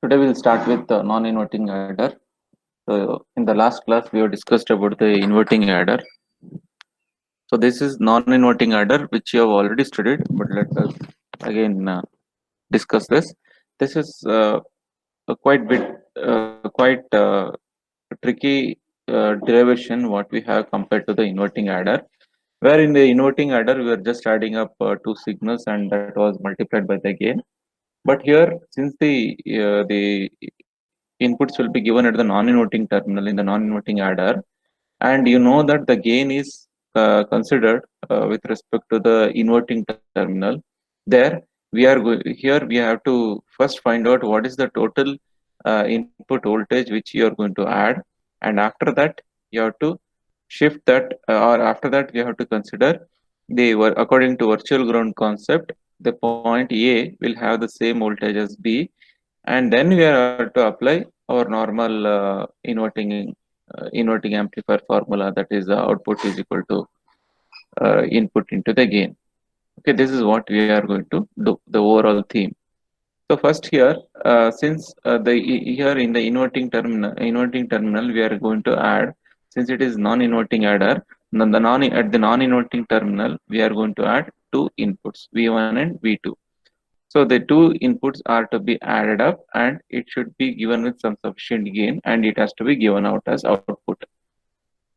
Today we'll start with the non-inverting adder. So in the last class we have discussed about the inverting adder. So this is non-inverting adder which you have already studied, but let us again discuss this. This is a quite tricky derivation what we have compared to the inverting adder. Where in the inverting adder we are just adding up two signals and that was multiplied by the gain. But here, since the inputs will be given at the non-inverting terminal in the non-inverting adder, and you know that the gain is considered with respect to the inverting terminal. There, here we have to first find out what is the total input voltage which you are going to add, and after that you have to shift that, or after that we have to consider according to virtual ground concept, the point A will have the same voltage as B, and then we are to apply our normal inverting amplifier formula, that is the output is equal to input into the gain. Okay, this is what we are going to do, the overall theme. So first here, since here in the inverting terminal we are going to add, since it is non-inverting adder, then at the non-inverting terminal we are going to add two inputs, V1 and V2. So the two inputs are to be added up and it should be given with some sufficient gain, and it has to be given out as output.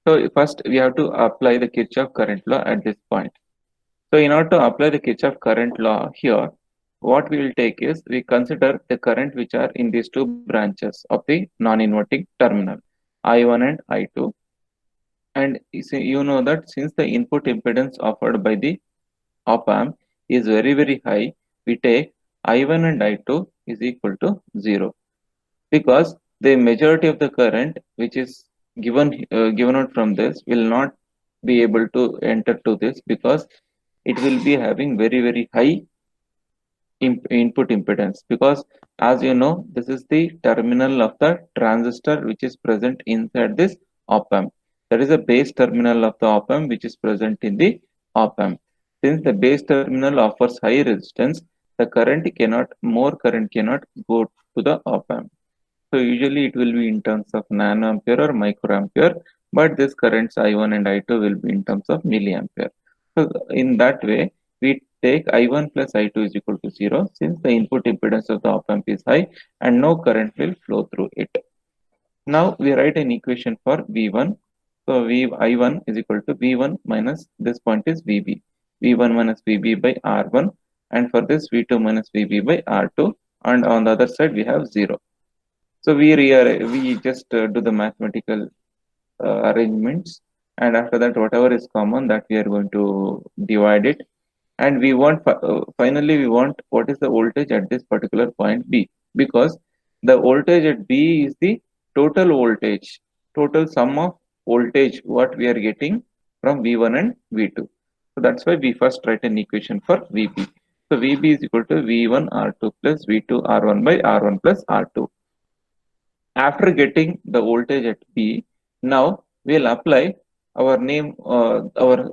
So first we have to apply the Kirchhoff current law at this point. So in order to apply the Kirchhoff current law here, what we will take is we consider the current which are in these two branches of the non-inverting terminal, I1 and I2. And you know that since the input impedance offered by the op amp is very high, we take I1 and I2 is equal to 0, because the majority of the current which is given out from this will not be able to enter to this, because it will be having very high input impedance, because as you know this is the terminal of the transistor which is present inside this op amp. That is the base terminal of the op amp which is present in the op amp. Since the base terminal offers high resistance, the more current cannot go to the op amp. So usually it will be in terms of nanoampere or microampere, but this currents I1 and I2 will be in terms of milliampere. So in that way, we take I1 plus I2 is equal to 0, since the input impedance of the op amp is high and no current will flow through it. Now we write an equation for V1. So I1 is equal to V1 minus this point is VB. V1 minus VB by R1, and for this V2 minus VB by R2, and on the other side we have 0. So we just do the mathematical arrangements, and after that whatever is common that we are going to divide it, and we want finally we want what is the voltage at this particular point B, because the voltage at B is the total voltage, total sum of voltage what we are getting from V1 and V2. So that's why we first write an equation for VB. So VB is equal to V1 R2 plus V2 R1 by R1 plus R2. After getting the voltage at B, now we'll apply our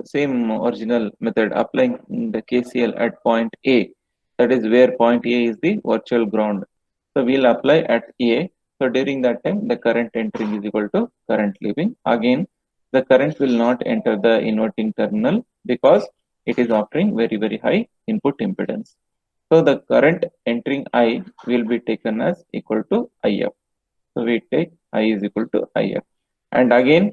same original method, applying the KCL at point A. That is where point A is the virtual ground. So we'll apply at A. So during that time, the current entering is equal to current leaving. Again, the current will not enter the inverting terminal because it is offering very high input impedance. So the current entering I will be taken as equal to IF. So we take I is equal to IF. And again,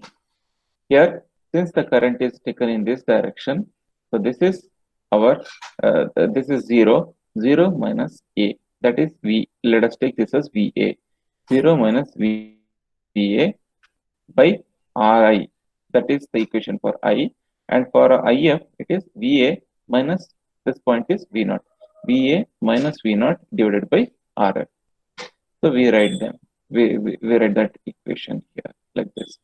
here, since the current is taken in this direction, so this is our, this is 0, 0 minus A. That is V. Let us take this as VA. 0 minus VA by RI. That is the equation for I. And for IF, it is VA minus, this point is V0. VA minus V0 divided by RF. So we write them. We write that equation here like this.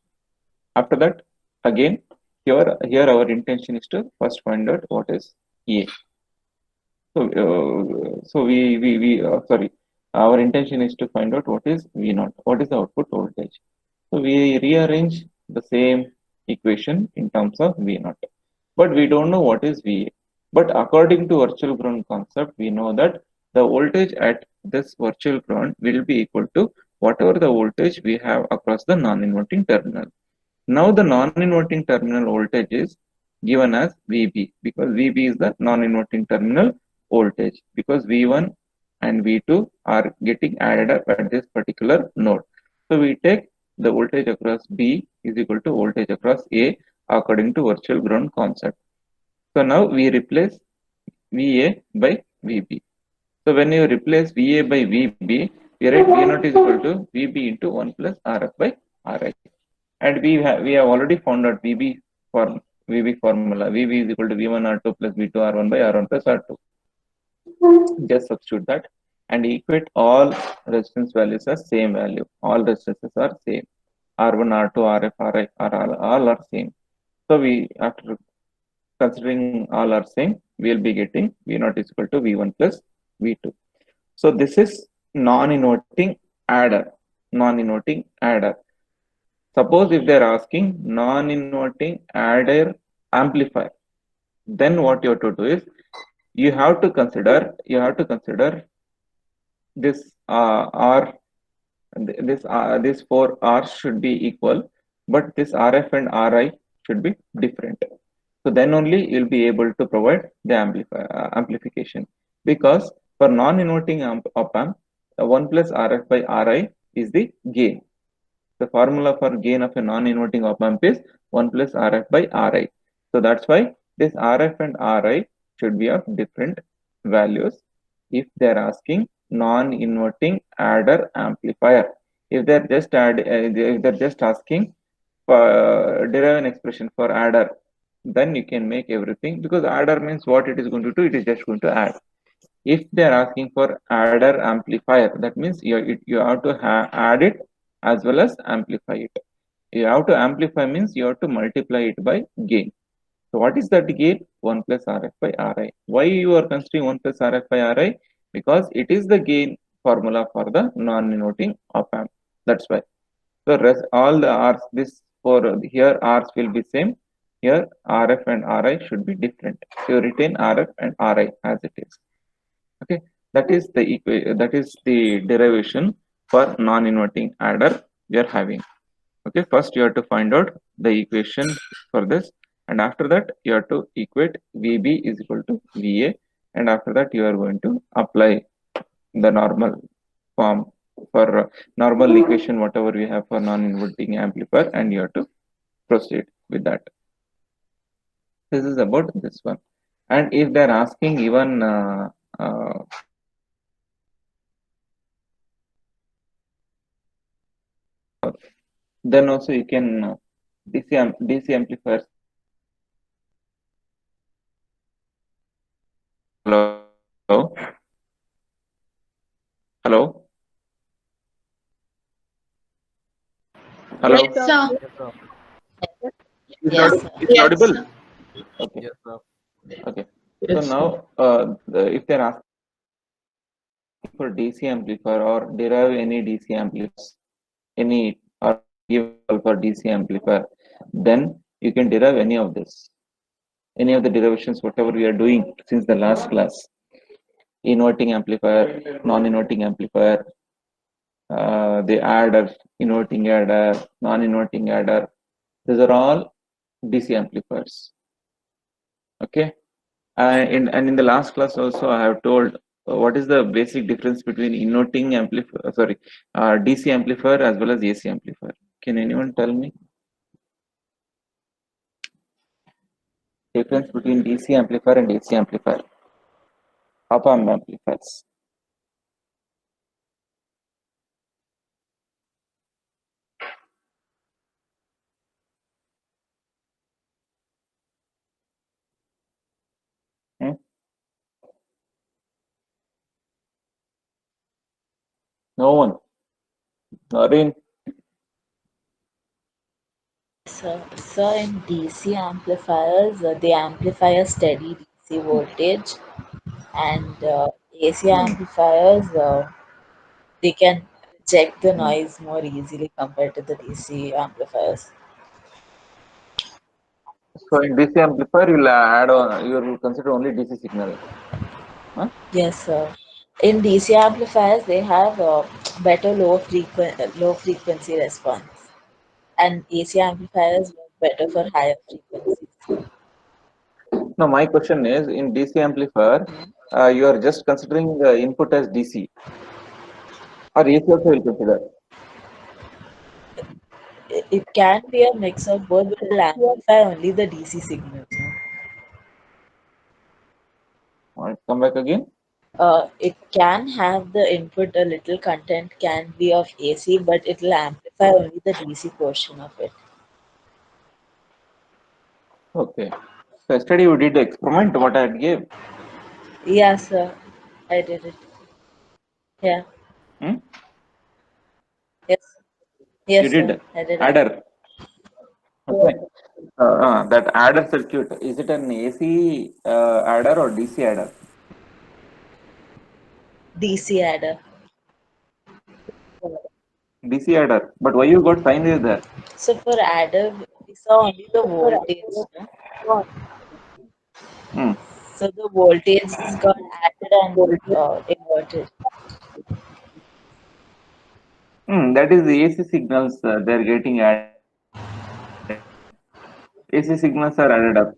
After that, again, here our intention is to first find out what is A. So sorry, our intention is to find out what is V0, what is the output voltage. So we rearrange the same equation in terms of V0, but we don't know what is VA. But according to virtual ground concept, we know that the voltage at this virtual ground will be equal to whatever the voltage we have across the non-inverting terminal. Now the non-inverting terminal voltage is given as VB, because VB is the non-inverting terminal voltage, because V1 and V2 are getting added up at this particular node. So we take the voltage across B is equal to voltage across A according to virtual ground concept. So now we replace VA by VB. So when you replace VA by VB, we write V naught is equal to VB into 1 plus RF by RI. And we have already found out VB formula. VB is equal to V1 R2 plus V2 R1 by R1 plus R2. Just substitute that and equate all resistance values as same value. All resistances are same. R1, R2, RF, RI are all are same. So we, after considering all are same, we will be getting V naught is equal to V1 plus V2. So this is non-inverting adder. Non-inverting adder. Suppose if they are asking non-inverting adder amplifier, then what you have to do is you have to consider this R, this four R's should be equal, but this RF and RI should be different. So then only you'll be able to provide the amplification, because for non-inverting op amp, 1 plus RF by RI is the gain. The formula for gain of a non-inverting op amp is 1 plus RF by RI. So that's why this RF and RI should be of different values if they're asking non-inverting adder amplifier. If they're just asking for derive an expression for adder, then you can make everything, because adder means what it is going to do, it is just going to add. If they are asking for adder amplifier, that means you have to add it as well as amplify it. You have to amplify means you have to multiply it by gain. So what is that gain? 1 plus RF by RI. Why you are considering 1 plus RF by RI? Because it is the gain formula for the non-inverting op amp. That's why. So rest all the R's, this for here R's will be same. Here RF and RI should be different. So you retain RF and RI as it is. Okay, that is the derivation for non-inverting adder we are having. Okay, first you have to find out the equation for this, and after that you have to equate VB is equal to VA, and after that you are going to apply the normal form for normal equation whatever we have for non-inverting amplifier, and you have to proceed with that. This is about this one. And if they're asking even then also you can DC amplifiers. Hello, hello, hello. Yes, sir. Yes, sir. Yes, sir. It's Yes, audible. sir. Okay, Yes, sir. okay. So Yes, sir. now, if they're asking for DC amplifier or derive any DC amplifiers, any or give for DC amplifier, then you can derive any of this, any of the derivations, whatever we are doing since the last class. Inverting amplifier, non-inverting amplifier, the adder, inverting adder, non-inverting adder. These are all DC amplifiers. Okay. And in the last class also, I have told what is the basic difference between inverting amplifier, DC amplifier as well as AC amplifier. Can anyone tell me difference between DC amplifier and AC amplifier? Op amp amplifiers. Hmm? No one. Noreen. So in DC amplifiers, they amplify a steady DC voltage, and AC amplifiers, they can reject the Hmm. noise more easily compared to the DC amplifiers. So in DC amplifier, you'll add on, you will consider only DC signal. Huh? Yes, sir. In DC amplifiers, they have better low frequency response, and AC amplifiers work better for higher frequencies. Now, my question is in DC amplifier, Mhm. you are just considering the input as DC or AC also will consider. It can be a mix of both, but it'll amplify only the DC signals. No? Come back again. It can have the input, a little content can be of AC, but it'll amplify only the DC portion of it. Okay. So yesterday you did the experiment what I had gave. Yeah, sir. I did it. Yeah. Hmm? Yes. You Yes, sir. did I did it. adder. Okay. That adder circuit, is it an AC adder or DC adder? DC adder. DC adder. But why you got sine wave there? So for adder, we saw only the voltage. No? Hmm. So the voltage got added and inverted. That is the AC signals they're getting added. AC signals are added up.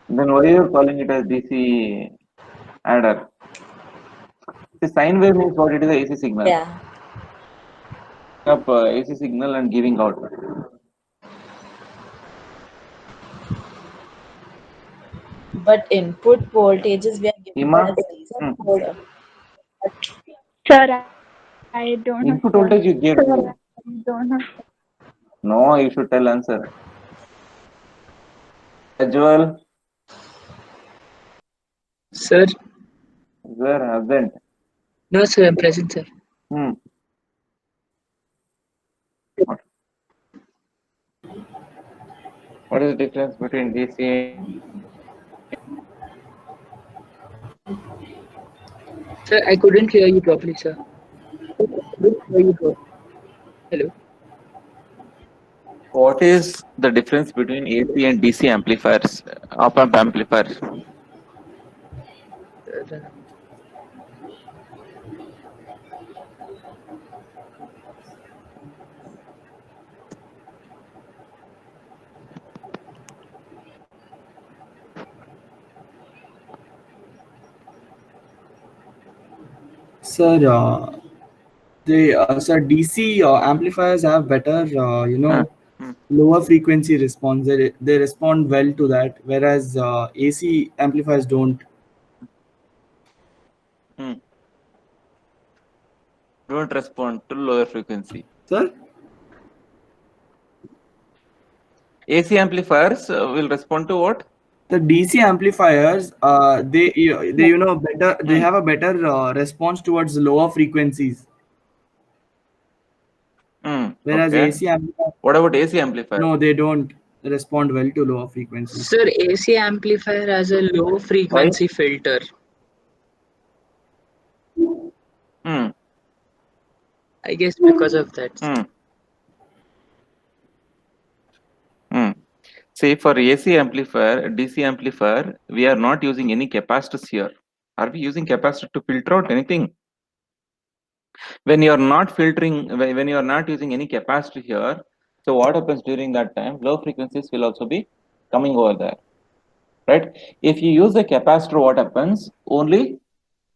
Then why you are calling it as DC adder? The sine wave means what? It is a AC signal. Yeah. Up AC signal and giving out. But input voltages we are giving Ima, as DC, hmm. sir. Sir, I don't know, sir. Input voltage you gave. I don't know. No, you should tell answer. Ajwal, Sir, where hasn't? no, sir, I'm present, sir. Hmm. What, what is the difference between DC? Sir, I couldn't hear you properly, sir. Hello. What is the difference between AC and DC amplifiers, op amp amplifiers? Uh, Sir, sir, DC amplifiers have better, Uh, hmm. lower frequency response. They respond well to that, whereas AC amplifiers don't. Hmm. Don't respond to lower frequency. Sir, AC amplifiers will respond to what? the DC amplifiers, they better. They Hmm. have a better response towards lower frequencies, Hmm. whereas Okay. AC amplifiers, What about AC amplifier? no, they don't respond well to lower frequencies. Sir, AC amplifier has a low Why? frequency filter. Hmm. I guess because of that. Hmm. Hmm. Say for AC amplifier, DC amplifier, we are not using any capacitors here. Are we using capacitor to filter out anything? When you are not filtering, when you are not using any capacitor here, so what happens during that time? Low frequencies will also be coming over there, right? If you use a capacitor, what happens? Only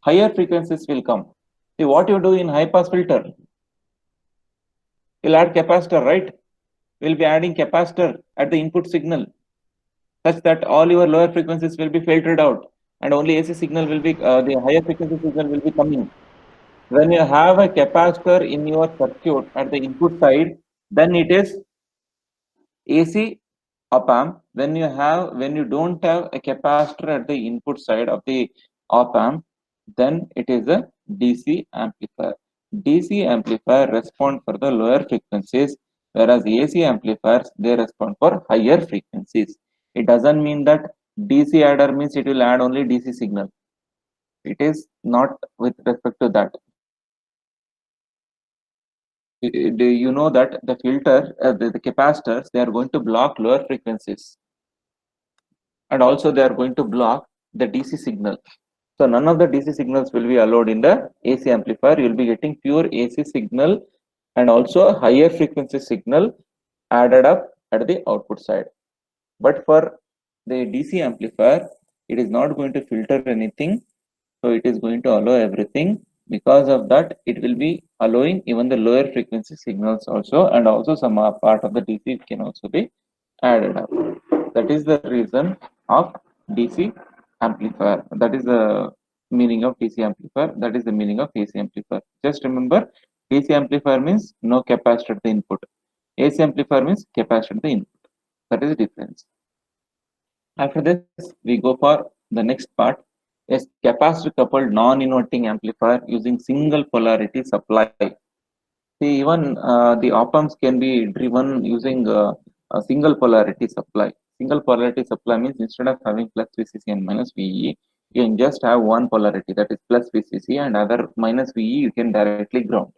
higher frequencies will come. See what you do in high pass filter, you'll add capacitor, right? We'll be adding capacitor at the input signal such that all your lower frequencies will be filtered out and only AC signal will be, the higher frequency signal will be coming. When you have a capacitor in your circuit at the input side, then it is AC op amp. When you don't have a capacitor at the input side of the op amp, then it is a DC amplifier. DC amplifier respond for the lower frequencies, whereas AC amplifiers they respond for higher frequencies. It doesn't mean that DC adder means it will add only DC signal. It is not with respect to that. Do you know that the filter, the capacitors, they are going to block lower frequencies, and also they are going to block the DC signal. So none of the DC signals will be allowed in the AC amplifier. You will be getting pure AC signal and also a higher frequency signal added up at the output side. But for the DC amplifier, it is not going to filter anything. So it is going to allow everything. Because of that, it will be allowing even the lower frequency signals also, and also some part of the DC can also be added up. That is the reason of DC amplifier. That is the meaning of DC amplifier. That is the meaning of AC amplifier. Just remember, DC amplifier means no capacitor at the input. AC amplifier means capacitor at the input. That is the difference. After this, we go for the next part. Is capacitor coupled non-inverting amplifier using single polarity supply. See, even the op-amps can be driven using a single polarity supply. Single polarity supply means instead of having plus VCC and minus VE, you can just have one polarity, that is plus VCC, and other minus VE you can directly ground.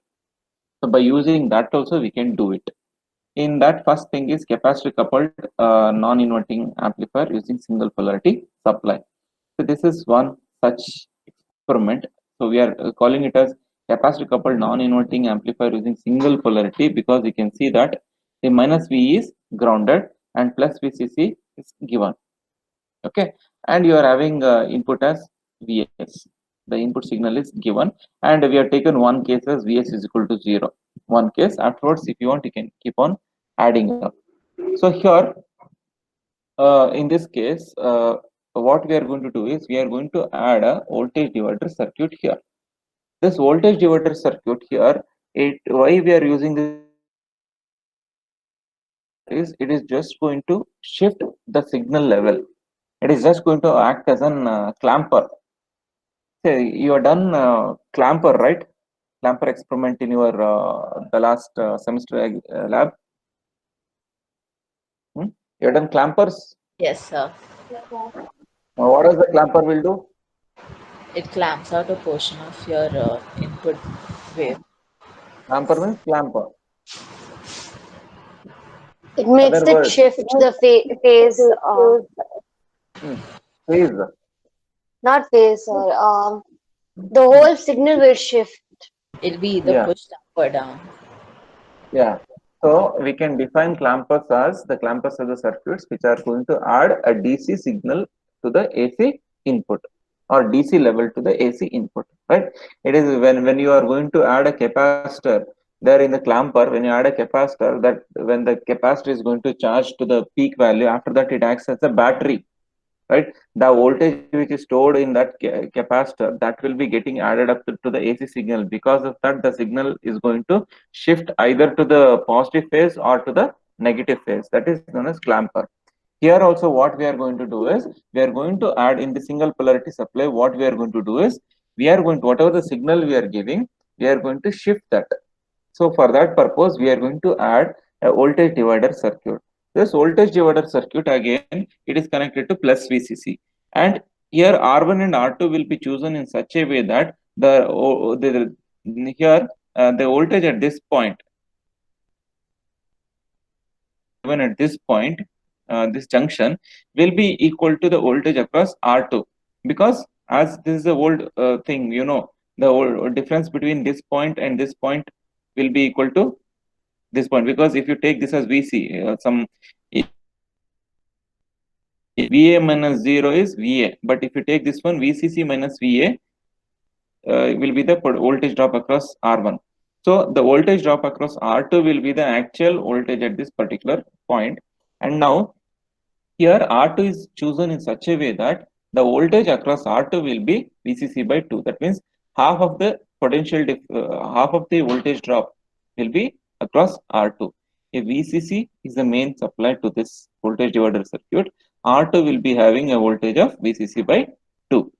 So by using that also we can do it. In that, first thing is capacitor coupled non-inverting amplifier using single polarity supply. So this is one such experiment. So we are calling it as capacitor coupled non-inverting amplifier using single polarity, because you can see that the minus V is grounded and plus VCC is given. Okay, and you are having input as Vs. The input signal is given, and we have taken one case as Vs is equal to 0. One case. Afterwards, if you want, you can keep on adding up. So here, in this case, what we are going to do is we are going to add a voltage divider circuit here. This voltage divider circuit here, why we are using this is it is just going to shift the signal level. It is just going to act as an clamper. Say you have done clamper, right? Clamper experiment in your the last semester lab. You have done clampers. Yes, sir. What does the clamper will do? It clamps out a portion of your input wave. Clamper means clamper. It makes Other it word. shift the phase, Phase. not phase, sir. The whole signal will shift. It'll be either Yeah. pushed up or down. Yeah. So we can define clampers as the clampers are the circuits which are going to add a DC signal to the AC input, or DC level to the AC input, right? It is when you are going to add a capacitor there in the clamper, when you add a capacitor, that when the capacitor is going to charge to the peak value, after that it acts as a battery, right? The voltage which is stored in that capacitor, that will be getting added up to the AC signal. Because of that, the signal is going to shift either to the positive phase or to the negative phase. That is known as clamper. Here also what we are going to do is we are going to add in the single polarity supply. What we are going to do is we are going to, whatever the signal we are giving, we are going to shift that. So for that purpose, we are going to add a voltage divider circuit. This voltage divider circuit, again, it is connected to plus VCC, and here R1 and R2 will be chosen in such a way that here the voltage at this point, even at this point, this junction will be equal to the voltage across R2, because as this is the old thing, you know, the old difference between this point and this point will be equal to this point, because if you take this as VC, VA minus 0 is VA, but if you take this one, VCC minus VA will be the voltage drop across R1. So the voltage drop across R2 will be the actual voltage at this particular point. And now here R2 is chosen in such a way that the voltage across R2 will be VCC by 2. That means half of the potential, half of the voltage drop will be across R2. If VCC is the main supply to this voltage divider circuit, R2 will be having a voltage of VCC by 2.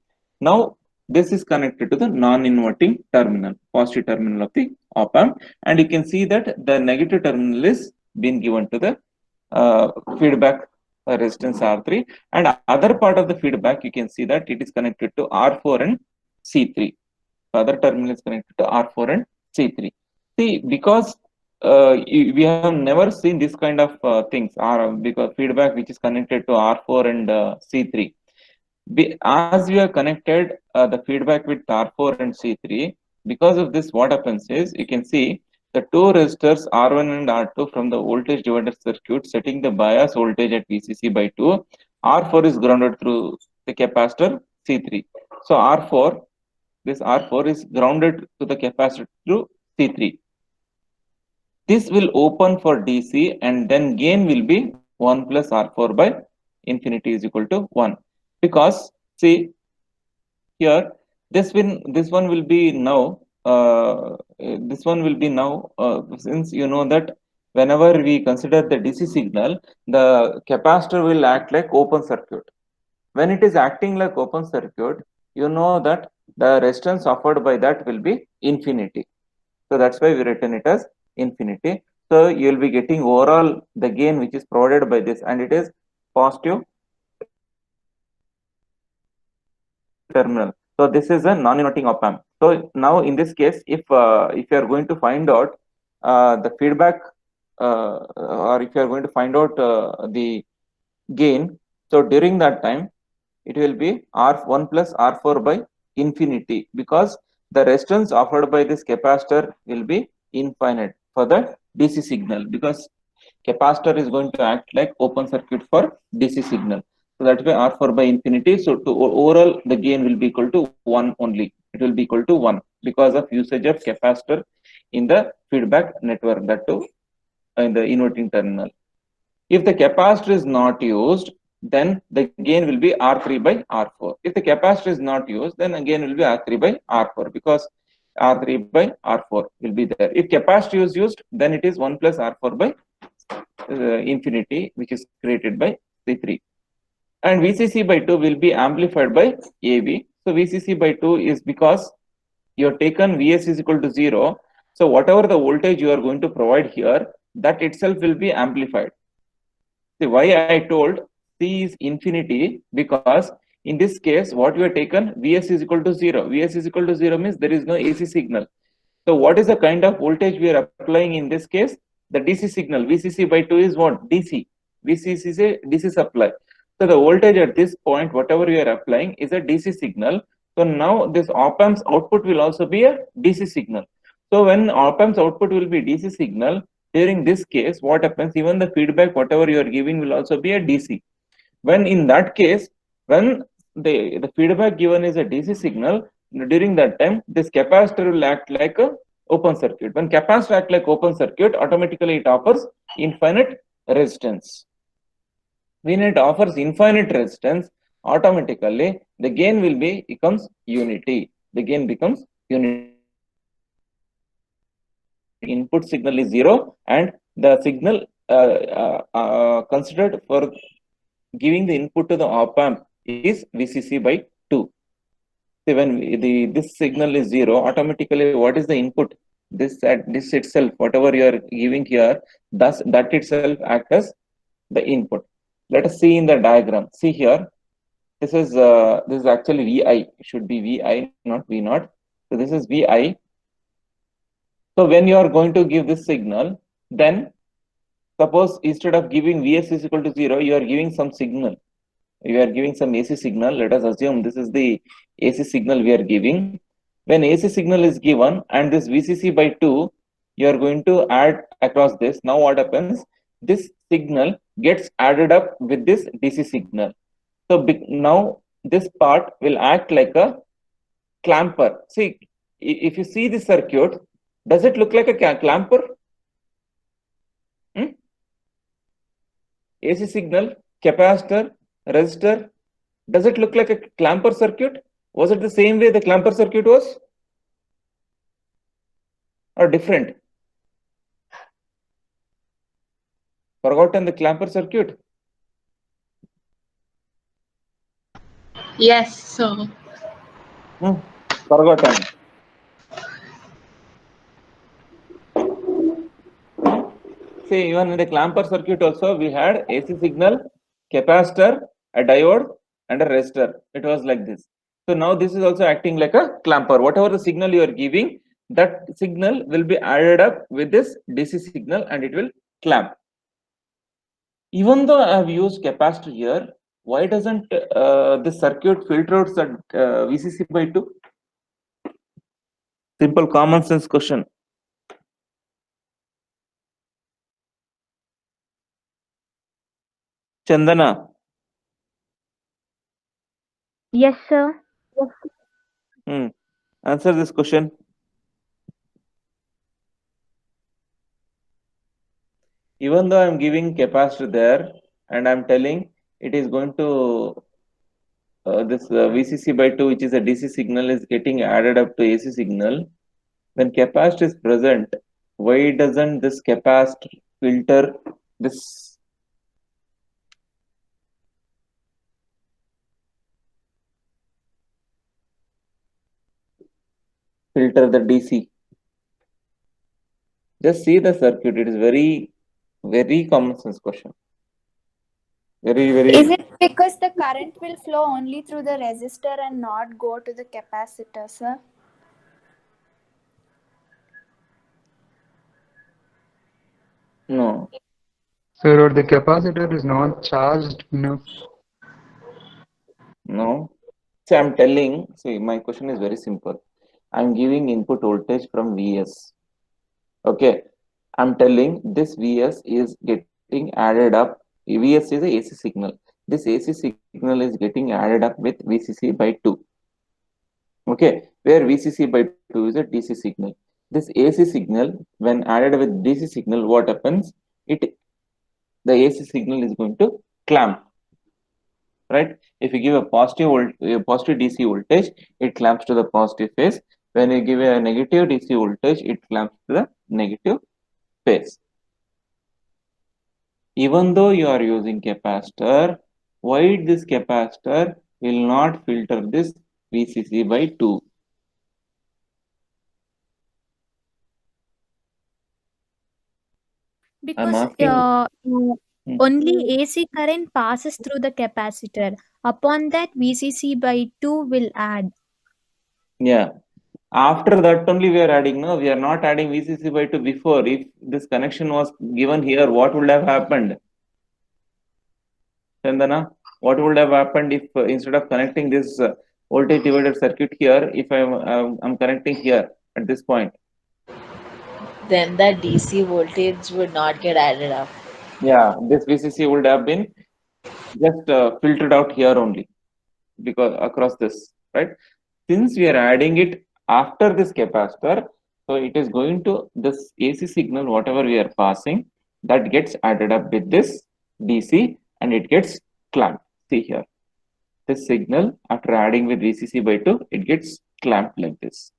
Now this is connected to the non-inverting terminal, positive terminal of the op-amp, and you can see that the negative terminal is being given to the feedback resistance R3, and other part of the feedback you can see that it is connected to R4 and C3. The other terminal is connected to R4 and C3. See, because we have never seen this kind of things, because feedback which is connected to R4 and C3. As we are connected the feedback with R4 and C3, because of this, what happens is you can see the two resistors R1 and R2 from the voltage divider circuit setting the bias voltage at VCC by 2. R4 is grounded through the capacitor C3. So this R4 is grounded to the capacitor through C3. This will open for DC, and then gain will be 1 plus R4 by infinity is equal to 1. Because see here, this one will be now since you know that whenever we consider the DC signal, the capacitor will act like open circuit. When it is acting like open circuit, you know that the resistance offered by that will be infinity. So that's why we written it as infinity. So you will be getting overall the gain which is provided by this, and it is positive terminal. So this is a non-inverting op amp. So now in this case, if you are going to find out the feedback, or if you are going to find out the gain, so during that time it will be R1 plus R4 by infinity, because the resistance offered by this capacitor will be infinite for the DC signal, because capacitor is going to act like open circuit for DC signal. So that's why R4 by infinity. So to overall the gain will be equal to 1 only. It will be equal to 1 because of usage of capacitor in the feedback network, that too in the inverting terminal. If the capacitor is not used, then the gain will be R3 by R4. If the capacitor is not used, then again will be R3 by R4, because R3 by R4 will be there. If capacitor is used, then it is 1 plus R4 by infinity, which is created by C3. And VCC by 2 will be amplified by AV. So VCC by 2 is because you have taken Vs is equal to 0. So whatever the voltage you are going to provide here, that itself will be amplified. See why I told C is infinity, because in this case what we have taken Vs is equal to 0. Vs is equal to 0 means there is no AC signal. So what is the kind of voltage we are applying in this case? The DC signal. VCC by 2 is what? DC. VCC is a DC supply. So the voltage at this point, whatever you are applying, is a DC signal. So now this op amp's output will also be a DC signal. So when op amp's output will be DC signal, during this case, what happens? Even the feedback, whatever you are giving, will also be a DC. When in that case, when the feedback given is a DC signal, during that time, this capacitor will act like a open circuit. When capacitor act like open circuit, automatically it offers infinite resistance. When it offers infinite resistance, automatically the gain will becomes unity. The gain becomes unity. Input signal is 0, and the signal considered for giving the input to the op amp is VCC by 2. See, when this signal is 0, automatically what is the input? This itself, whatever you are giving here, that itself acts as the input. Let us see in the diagram. See here, this is actually VI. It should be VI, not V0. So this is VI. So when you are going to give this signal, then suppose instead of giving Vs is equal to 0, you are giving some signal. You are giving some AC signal. Let us assume this is the AC signal we are giving. When AC signal is given and this VCC by 2, you are going to add across this. Now what happens? This signal gets added up with this DC signal. So now this part will act like a clamper. See, if you see the circuit, does it look like a clamper? AC signal, capacitor, resistor, does it look like a clamper circuit? Was it the same way the clamper circuit was? Or different? Forgotten the clamper circuit? Yes, sir. Forgotten. See, even in the clamper circuit also, we had AC signal, capacitor, a diode, and a resistor. It was like this. So now this is also acting like a clamper. Whatever the signal you are giving, that signal will be added up with this DC signal and it will clamp. Even though I have used capacitor here, why doesn't this circuit filter out the VCC by 2? Simple common sense question. Chandana, Yes, sir. answer this question. Even though I'm giving capacitor there and I'm telling it is going to this VCC by 2, which is a DC signal, is getting added up to AC signal. When capacitor is present, why doesn't this capacitor filter this? Filter the DC. Just see the circuit. It is very common sense question. Very. Is it because the current will flow only through the resistor and not go to the capacitor, sir? No. Sir, or the capacitor is not charged enough. No. See, I'm telling. See, my question is very simple. I'm giving input voltage from Vs. Okay. I'm telling this Vs is getting added up. Vs is a AC signal. This AC signal is getting added up with VCC by 2. Okay. Where VCC by 2 is a DC signal. This AC signal, when added with DC signal, what happens? The AC signal is going to clamp. Right? If you give a positive DC voltage, it clamps to the positive phase. When you give a negative DC voltage, it clamps to the negative phase. Even though you are using capacitor, why this capacitor will not filter this VCC by 2? Because asking- only AC current passes through the capacitor. Upon that, VCC by 2 will add. Yeah. After that only we are adding. No, we are not adding VCC by 2 before. If this connection was given here, what would have happened? Chandana, what would have happened if instead of connecting this voltage divider circuit here, if I'm connecting here at this point? Then that DC voltage would not get added up. Yeah, this VCC would have been just filtered out here only because across this, right? Since we are adding it after this capacitor, so it is going to this AC signal, whatever we are passing, that gets added up with this DC and it gets clamped. See here, this signal after adding with VCC by 2, it gets clamped like this.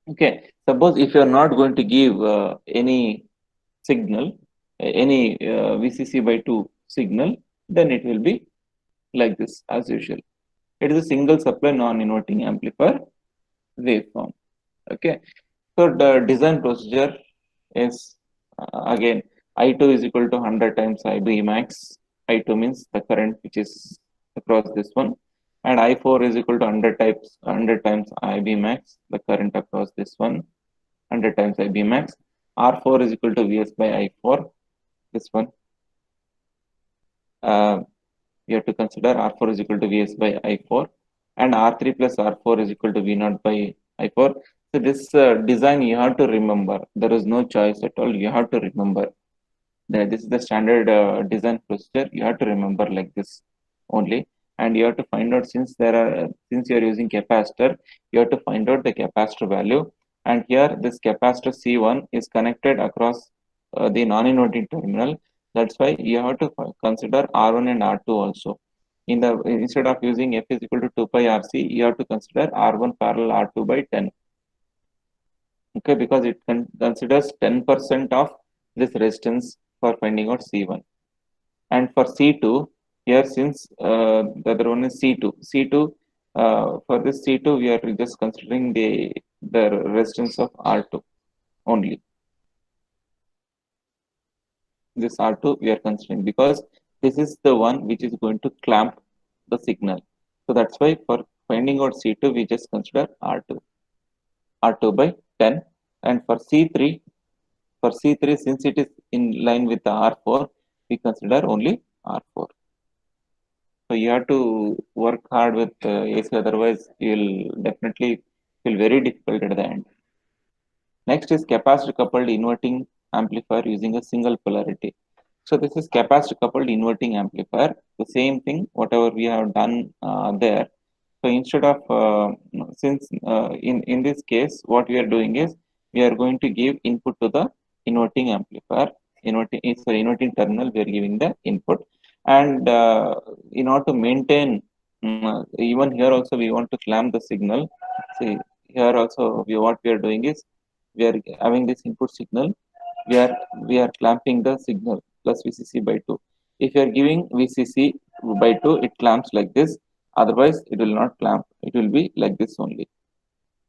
Okay, suppose if you are not going to give any signal, any VCC by 2 signal, then it will be like this as usual. It is a single supply non-inverting amplifier waveform. Okay, so the design procedure is again I2 is equal to 100 times IB max. I2 means the current which is across this one, and I4 is equal to 100 times IB max, the current across this one, 100 times IB max. R4 is equal to Vs by I4, this one. You have to consider R4 is equal to Vs by I4, and R3 plus R4 is equal to V0 by I4. So this design you have to remember. There is no choice at all. You have to remember. This is the standard design procedure. You have to remember like this only, and you have to find out since you are using capacitor, you have to find out the capacitor value. And here this capacitor C1 is connected across the non-inverting terminal. That's why you have to consider R1 and R2 also. Instead of using F is equal to 2 pi RC, you have to consider R1 parallel R2 by 10. Okay, because it considers 10% of this resistance for finding out C1. And for C2, here since the other one is C2, for this C2 we are just considering the resistance of R2 only. This R2 we are considering because this is the one which is going to clamp the signal. So that's why for finding out C2 we just consider R2 by 10, and for C3 since it is in line with the R4, we consider only R4. So you have to work hard with AC, otherwise you'll definitely feel very difficult at the end. Next is capacitor coupled inverting amplifier using a single polarity. So this is capacitor coupled inverting amplifier. The same thing, whatever we have done there. So instead of since in this case, what we are doing is we are going to give input to the inverting amplifier. Inverting terminal. We are giving the input, and in order to maintain, even here also we want to clamp the signal. See here also what we are doing is we are having this input signal, we are clamping the signal plus VCC by 2. If you are giving VCC by 2, it clamps like this. Otherwise, it will not clamp. It will be like this only.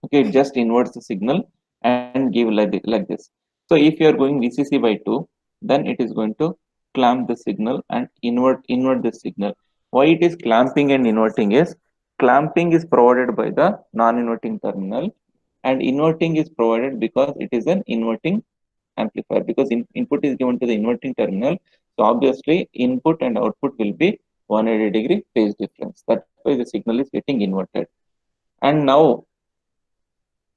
Okay, it just inverts the signal and give like this. So if you are going VCC by 2, then it is going to clamp the signal and invert the signal. Why it is clamping and inverting is clamping is provided by the non-inverting terminal, and inverting is provided because it is an inverting amplifier, because input is given to the inverting terminal. So obviously input and output will be 180-degree phase difference. That's why the signal is getting inverted. And now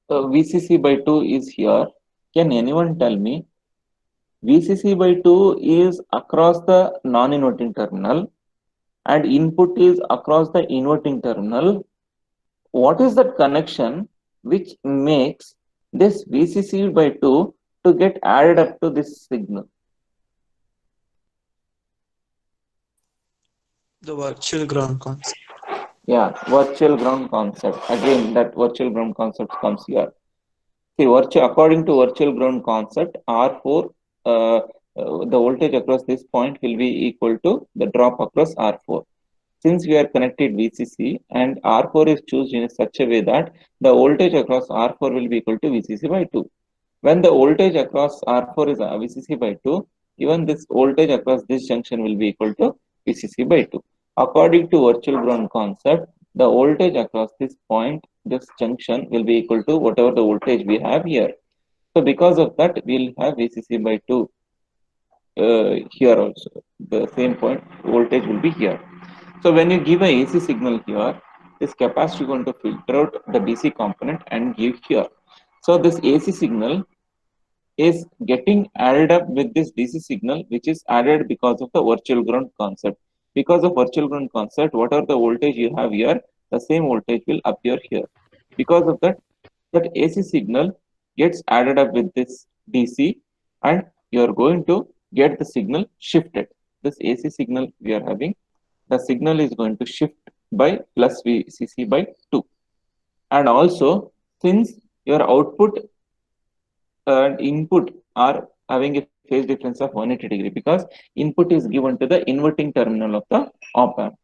VCC by 2 is here. Can anyone tell me VCC by 2 is across the non-inverting terminal and input is across the inverting terminal? What is that connection which makes this VCC by 2 to get added up to this signal? The virtual ground concept. Yeah, virtual ground concept. Again, that virtual ground concept comes here. See, according to virtual ground concept, R4, the voltage across this point will be equal to the drop across R4. Since we are connected VCC and R4 is chosen in such a way that the voltage across R4 will be equal to VCC by 2. When the voltage across R4 is VCC by 2, even this voltage across this junction will be equal to VCC by 2. According to virtual ground concept, the voltage across this point, this junction, will be equal to whatever the voltage we have here. So because of that, we'll have VCC by 2 here also. The same point voltage will be here. So when you give a AC signal here, this capacitor is going to filter out the DC component and give here. So this AC signal is getting added up with this DC signal, which is added because of the virtual ground concept. Because of virtual ground concept, whatever the voltage you have here, the same voltage will appear here. Because of that, that AC signal gets added up with this DC, and you are going to get the signal shifted. This AC signal we are having, the signal is going to shift by plus VCC by 2. And also, since your output and input are having a phase difference of 180-degree, because input is given to the inverting terminal of the op amp.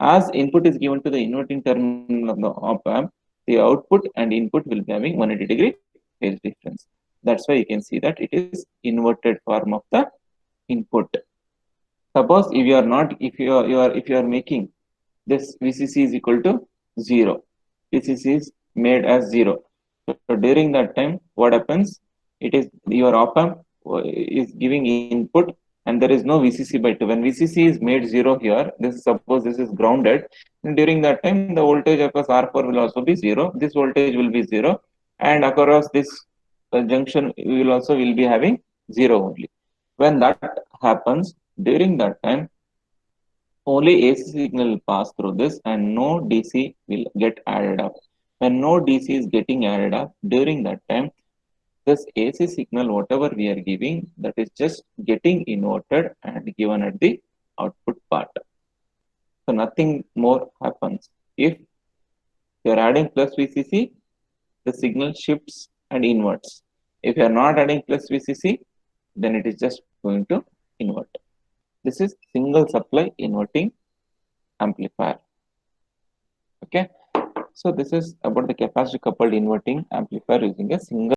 As input is given to the inverting terminal of the op amp, the output and input will be having 180-degree phase difference. That's why you can see that it is inverted form of the input. Suppose if you are not, if you are making this VCC is equal to 0, VCC is made as 0. So during that time, what happens? It is your op amp is giving input and there is no VCC by 2. When VCC is made 0 here, suppose this is grounded, and during that time the voltage across R4 will also be 0. This voltage will be 0, and across this junction will be having 0 only. When that happens, during that time, only AC signal will pass through this and no DC will get added up. When no DC is getting added up, during that time, this AC signal, whatever we are giving, that is just getting inverted and given at the output part. So nothing more happens. If you are adding plus VCC, the signal shifts and inverts. If you are not adding plus VCC, then it is just going to invert. This is single supply inverting amplifier. Okay. So this is about the capacitor coupled inverting amplifier using a single